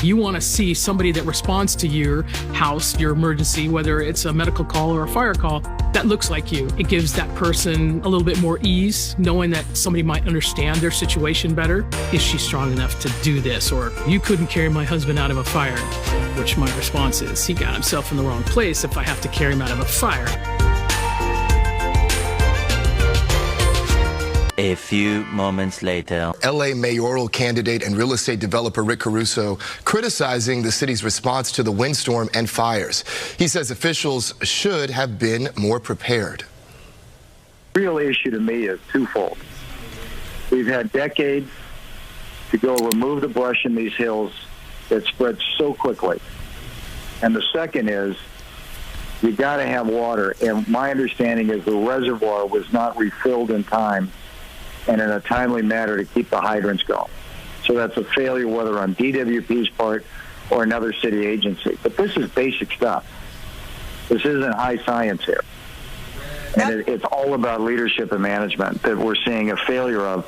You want to see somebody that responds to your house, your emergency, whether it's a medical call or a fire call, that looks like you. It gives that person a little bit more ease, knowing that somebody might understand their situation better. Is she strong enough to do this? Or you couldn't carry my husband out of a fire, which my response is, he got himself in the wrong place if I have to carry him out of a fire. A few moments later. LA mayoral candidate and real estate developer Rick Caruso criticizing the city's response to the windstorm and fires. He says officials should have been more prepared. The real issue to me is twofold. We've had decades to go remove the brush in these hills that spread so quickly. And the second is you got to have water. And my understanding is the reservoir was not refilled in time and in a timely manner to keep the hydrants going. So that's a failure, whether on DWP's part or another city agency. But this is basic stuff. This isn't high science here. And it's all about leadership and management that we're seeing a failure of.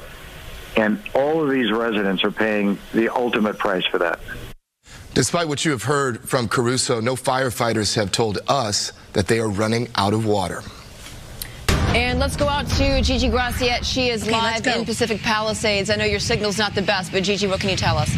And all of these residents are paying the ultimate price for that. Despite what you have heard from Caruso, no firefighters have told us that they are running out of water. And let's go out to Gigi Graciette. She is live in Pacific Palisades. I know your signal's not the best, but Gigi, what can you tell us?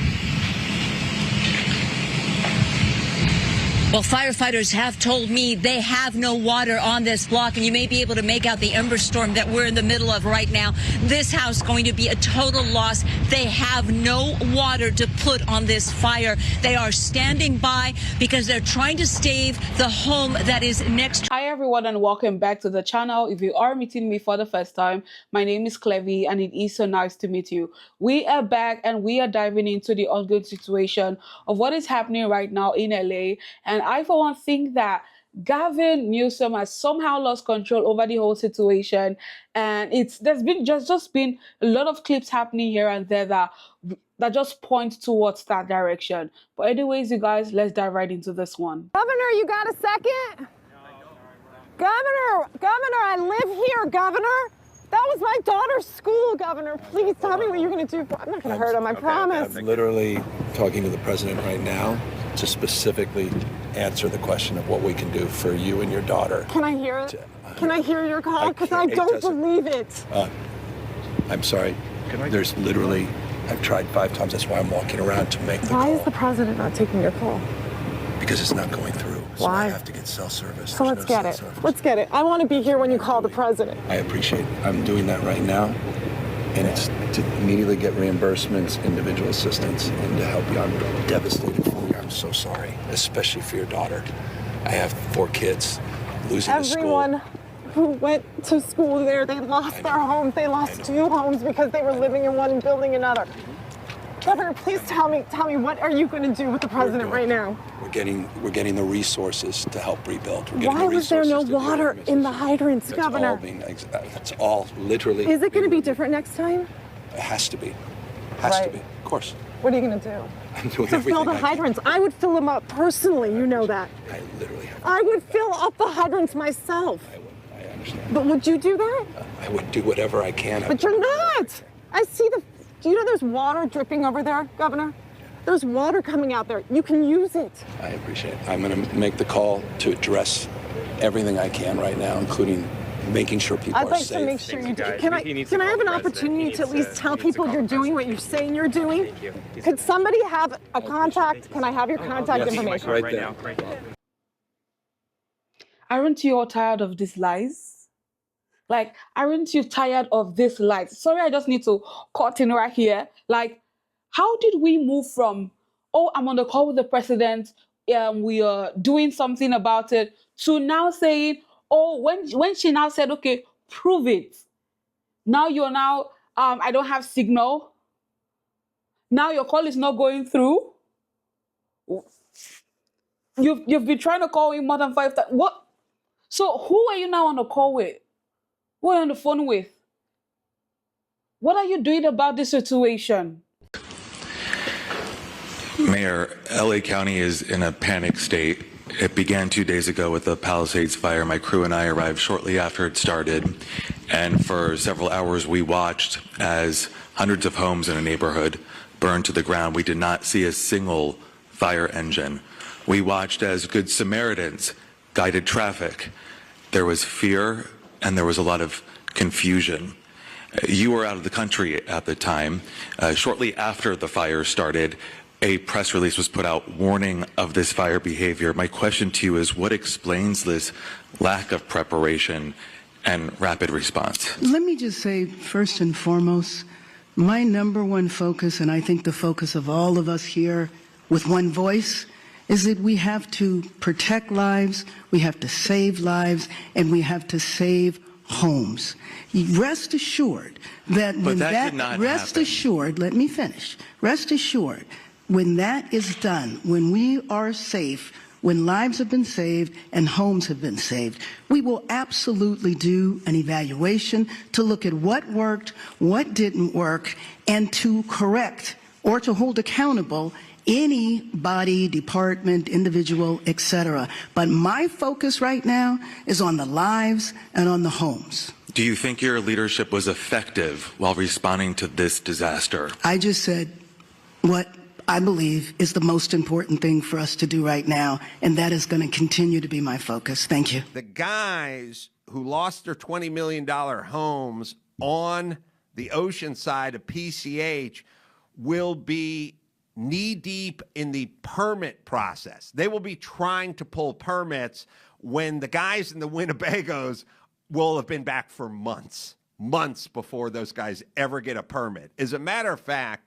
Well, firefighters have told me they have no water on this block, and you may be able to make out the ember storm that we're in the middle of right now. This house going to be a total loss. They have no water to put on this fire. They are standing by because they're trying to save the home that is next. Hi everyone, and welcome back to the channel. If you are meeting me for the first time, my name is Clevy, and it is so nice to meet you. We are back and we are diving into the ongoing situation of what is happening right now in LA. And I, for one, think that Gavin Newsom has somehow lost control over the whole situation, and there's been just been a lot of clips happening here and there that just point towards that direction. But anyways, you guys, let's dive right into this one. Governor, you got a second? Governor, I live here, Governor. That was my daughter's school, Governor. Please tell me what you're going to do. I'm not going to hurt him, I promise. I'm literally talking to the president right now to specifically answer the question of what we can do for you and your daughter. Can I hear it? Can I hear your call? Because I don't believe it. I'm sorry. There's literally, I've tried 5 times. That's why I'm walking around to make the call. Why is the president not taking your call? Because it's not going through. So Why? I have to get cell service. So let's get it. Let's get it. I want to be here when you call the president. I appreciate it. I'm doing that right now. And it's to immediately get reimbursements, individual assistance, and to help you. I'm devastated for you. I'm so sorry, especially for your daughter. I have 4 kids losing the school. Everyone who went to school there, they lost their homes. They lost 2 homes because they were living in one and building another. Governor, please tell me, what are you going to do with the president right now? We're getting the resources to help rebuild. Why was there no water in the hydrants, Governor? That's all literally. Is it going to be different next time? It has to be. Has to be. Of course. What are you going to do? I'm doing to everything fill the hydrants. I would fill them up personally. You know that. I literally have. I would fill up the hydrants myself. I would. I understand. But would you do that? I would do whatever I can. But you're not. I see the. Do you know there's water dripping over there, Governor? There's water coming out there. You can use it. I appreciate it. I'm going to make the call to address everything I can right now, incling making sure people are safe. I'd like to make sure you do. Can I have an opportunity to at least tell people you're doing what you're saying you're doing? Could somebody have a contact? Can I have your contact information? Right there. Aren't you all tired of these lies? Like, aren't you tired of this lies? Sorry, I just need to cut in right here. Like, how did we move from, oh, I'm on the call with the president, we are doing something about it, to now saying, oh, when she now said, okay, prove it. Now you're now, I don't have signal. Now your call is not going through. You've been trying to call him more than 5 times. What? So who are you now on the call with? Who are you on the phone with? What are you doing about this situation? Mayor, LA County is in a panic state. It began 2 days ago with the Palisades fire. My crew and I arrived shortly after it started. And for several hours, we watched as hundreds of homes in a neighborhood burned to the ground. We did not see a single fire engine. We watched as Good Samaritans guided traffic. There was fear and there was a lot of confusion. You were out of the country at the time. Shortly after the fire started, a press release was put out warning of this fire behavior. My question to you is, what explains this lack of preparation and rapid response? Let me just say, first and foremost, my number one focus, and I think the focus of all of us here with one voice, is that we have to protect lives, we have to save lives, and we have to save homes. Rest assured that when rest assured, let me finish. Rest assured, when that is done, when we are safe, when lives have been saved and homes have been saved, we will absolutely do an evaluation to look at what worked, what didn't work, and to correct or to hold accountable any body, department, individual, etc. But my focus right now is on the lives and on the homes. Do you think your leadership was effective while responding to this disaster? I just said what I believe is the most important thing for us to do right now, and that is going to continue to be my focus. Thank you. The guys who lost their $20 million homes on the ocean side of PCH will be knee-deep in the permit process. They will be trying to pull permits when the guys in the Winnebagos will have been back for months before those guys ever get a permit. As a matter of fact,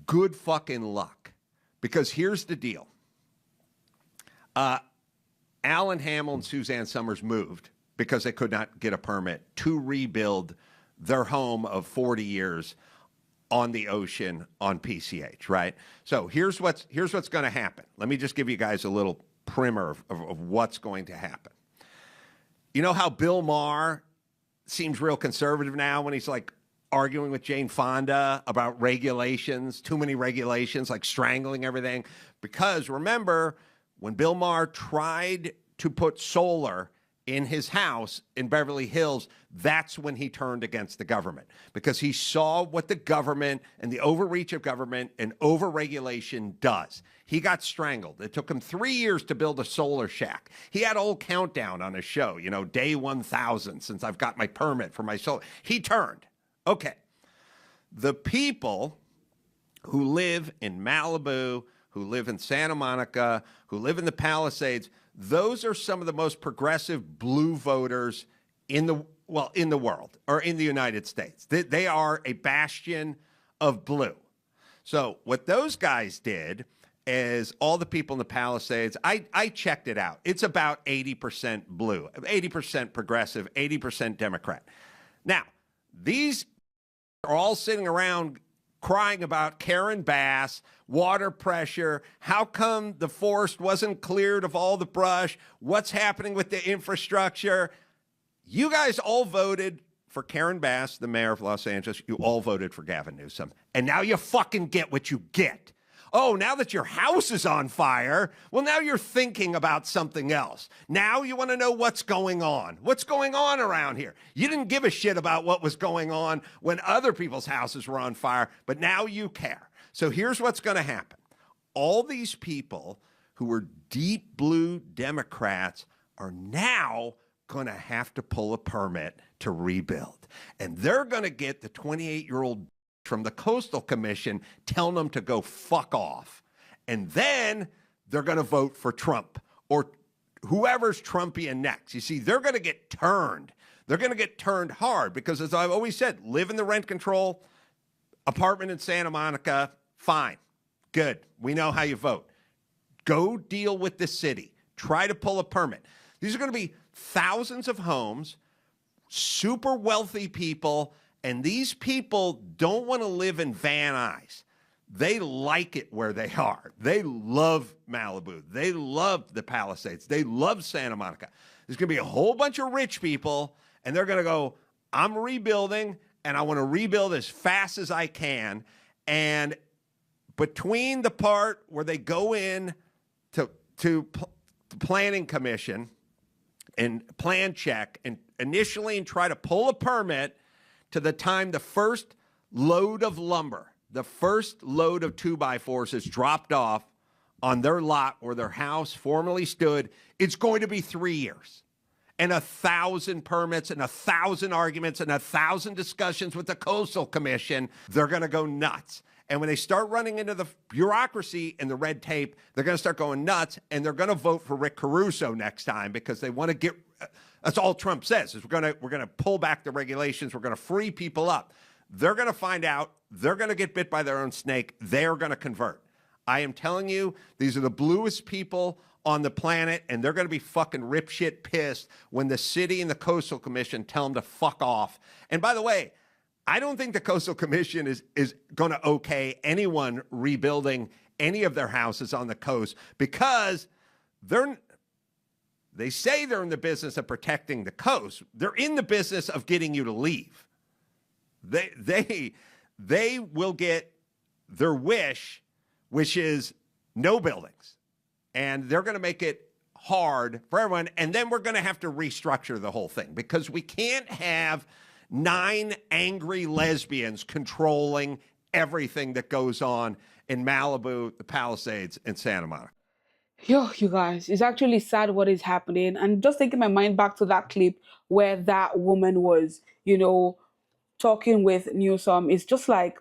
good fucking luck, because here's the deal. Alan Hamill and Suzanne Summers moved because they could not get a permit to rebuild their home of 40 years on the ocean on PCH, right? So here's what's going to happen. Let me just give you guys a little primer of what's going to happen. You know how Bill Maher seems real conservative now when he's like arguing with Jane Fonda about regulations, too many regulations, like strangling everything? Because remember, when Bill Maher tried to put solar in his house in Beverly Hills, that's when he turned against the government, because he saw what the government and the overreach of government and overregulation does. He got strangled. It took him 3 years to build a solar shack. He had a whole countdown on his show, you know, day 1,000 since I've got my permit for my solar. He turned. Okay. The people who live in Malibu, who live in Santa Monica, who live in the Palisades, those are some of the most progressive blue voters in the world, or in the United States. They are a bastion of blue. So what those guys did is, all the people in the Palisades, I checked it out. It's about 80% blue, 80% progressive, 80% Democrat. Now, these are all sitting around crying about Karen Bass, water pressure, how come the forest wasn't cleared of all the brush, what's happening with the infrastructure. You guys all voted for Karen Bass, the mayor of Los Angeles. You all voted for Gavin Newsom. And now you fucking get what you get. Oh, now that your house is on fire, well, now you're thinking about something else. Now you want to know what's going on. What's going on around here? You didn't give a shit about what was going on when other people's houses were on fire, but now you care. So here's what's going to happen. All these people who were deep blue Democrats are now going to have to pull a permit to rebuild. And they're going to get the 28-year-old from the Coastal Commission telling them to go fuck off. And then they're going to vote for Trump or whoever's Trumpian next. You see, they're going to get turned. They're going to get turned hard because, as I've always said, live in the rent control apartment in Santa Monica, fine, good. We know how you vote. Go deal with the city. Try to pull a permit. These are going to be thousands of homes, super wealthy people, and these people don't want to live in Van Nuys. They like it where they are. They love Malibu. They love the Palisades. They love Santa Monica. There's going to be a whole bunch of rich people, and they're going to go, I'm rebuilding, and I want to rebuild as fast as I can. And between the part where they go in to the planning commission and plan check and initially and try to pull a permit, to the time the first load of lumber the first load of 2x4s is dropped off on their lot where their house formerly stood, it's going to be 3 years. And 1,000 permits and 1,000 arguments and 1,000 discussions with the Coastal Commission. They're going to go nuts. And when they start running into the bureaucracy and the red tape, they're going to start going nuts, and they're going to vote for Rick Caruso next time because they want to get. That's all Trump says is we're going to pull back the regulations. We're going to free people up. They're going to find out. They're going to get bit by their own snake. They're going to convert. I am telling you, these are the bluest people on the planet, and they're going to be fucking ripshit pissed when the city and the Coastal Commission tell them to fuck off. And by the way, I don't think the Coastal Commission is going to okay anyone rebuilding any of their houses on the coast because they say they're in the business of protecting the coast. They're in the business of getting you to leave. They will get their wish, which is no buildings. And they're going to make it hard for everyone. And then we're going to have to restructure the whole thing because we can't have 9 angry lesbians controlling everything that goes on in Malibu, the Palisades, and Santa Monica. Yo, you guys, it's actually sad what is happening. And just taking my mind back to that clip where that woman was, talking with Newsom, it's just like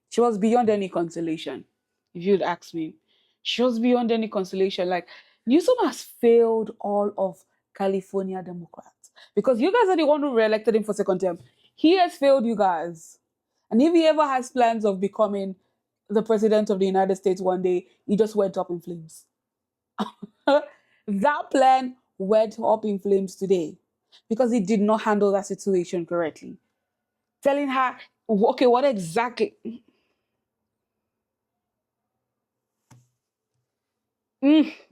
she was beyond any consolation, if you'd ask me. She was beyond any consolation. Like, Newsom has failed all of California Democrats because you guys are the one who re-elected him for second term. He has failed you guys. And if he ever has plans of becoming the president of the United States one day, he just went up in flames. That plan went up in flames today because he did not handle that situation correctly. Telling her, okay, what exactly?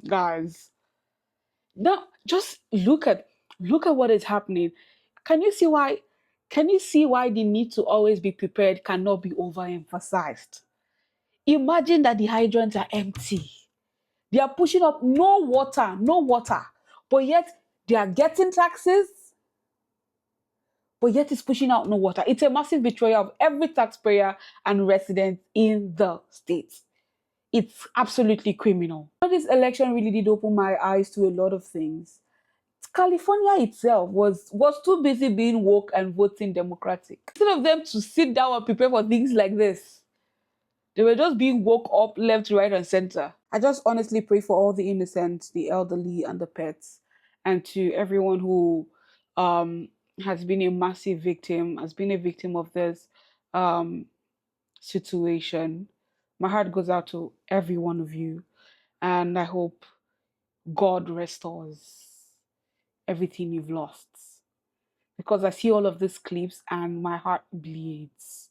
Guys, now just look at what is happening. Can you see why the need to always be prepared cannot be overemphasized? Imagine that the hydrants are empty. They are pushing up no water, but yet they are getting taxes, but yet it's pushing out no water. It's a massive betrayal of every taxpayer and resident in the state. It's absolutely criminal. This election really did open my eyes to a lot of things. California itself was too busy being woke and voting Democratic. Instead of them to sit down and prepare for things like this, they were just being woke up left, right, and center. I just honestly pray for all the innocent, the elderly, and the pets, and to everyone who has been a massive victim, has been a victim of this situation. My heart goes out to every one of you, and I hope God restores everything you've lost. Because I see all of these clips and my heart bleeds.